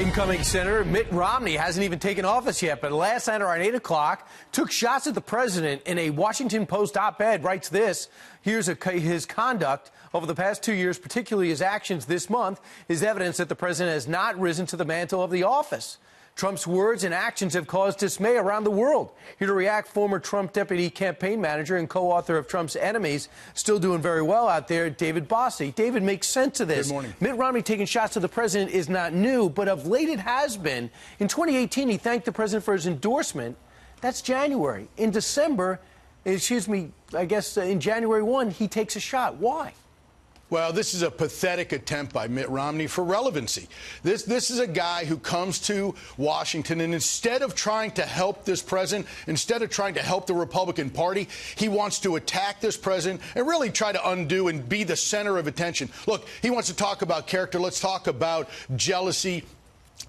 Incoming Senator Mitt Romney hasn't even taken office yet, but last night around 8 o'clock took shots at the president. In a Washington Post op-ed writes this: here's his conduct over the past 2 years, particularly his actions this month, is evidence that the president has not risen to the mantle of the office. Trump's words and actions have caused dismay around the world. Here to react, former Trump deputy campaign manager and co-author of Trump's Enemies, still doing very well out there, David Bossie. David, makes sense of this. Good morning. Mitt Romney taking shots at the president is not new, but of late it has been. In 2018, he thanked the president for his endorsement. That's January. In December, in January 1, he takes a shot. Why? Well, this is a pathetic attempt by Mitt Romney for relevancy. This is a guy who comes to Washington, and instead of trying to help this president, instead of trying to help the Republican Party, he wants to attack this president and really try to undo and be the center of attention. Look, he wants to talk about character. Let's talk about jealousy.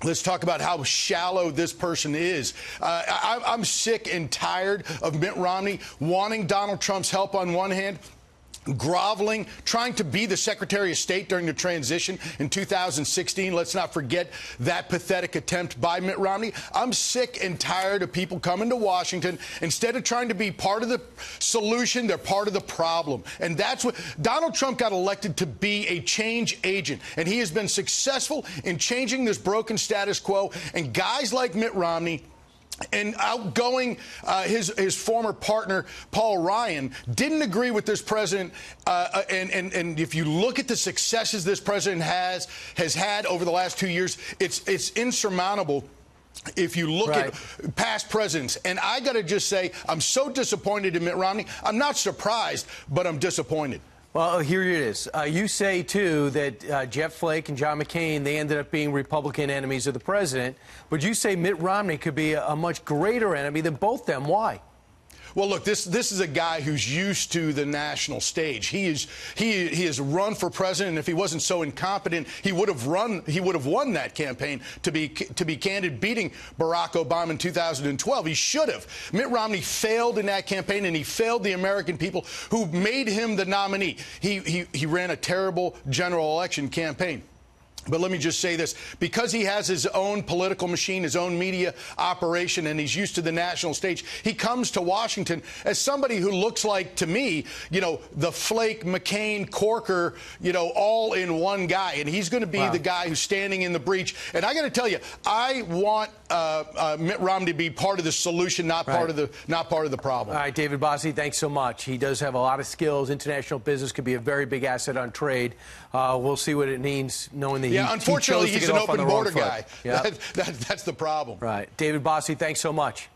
Let's talk about how shallow this person is. I'm sick and tired of Mitt Romney wanting Donald Trump's help on one hand, groveling, trying to be the Secretary of State during the transition in 2016. Let's not forget that pathetic attempt by Mitt Romney. I'm sick and tired of people coming to Washington. Instead of trying to be part of the solution, they're part of the problem. And that's what Donald Trump got elected to be, a change agent. And he has been successful in changing this broken status quo. And guys like Mitt Romney and outgoing his former partner, Paul Ryan, didn't agree with this president. And if you look at the successes this president has had over the last 2 years, it's insurmountable if you look at past presidents. And I got to just say, I'm so disappointed in Mitt Romney. I'm not surprised, but I'm disappointed. Well, here it is. You say, too, that Jeff Flake and John McCain, they ended up being Republican enemies of the president. But you say Mitt Romney could be a much greater enemy than both them. Why? Well, look, this is a guy who's used to the national stage. He has run for president, and if he wasn't so incompetent, he would have won that campaign, to be candid, beating Barack Obama in 2012. He should have. Mitt Romney failed in that campaign, and he failed the American people who made him the nominee. He ran a terrible general election campaign. But let me just say this, because he has his own political machine, his own media operation, and he's used to the national stage, he comes to Washington as somebody who looks like, to me, the Flake, McCain, Corker, all in one guy. And he's going to be the guy who's standing in the breach. And I got to tell you, I want Mitt Romney to be part of the solution, not part of the problem. All right, David Bossie, thanks so much. He does have a lot of skills. International business could be a very big asset on trade. We'll see what it means, knowing that unfortunately, he's an open border guy. Yeah. That's the problem. Right. David Bossie, thanks so much.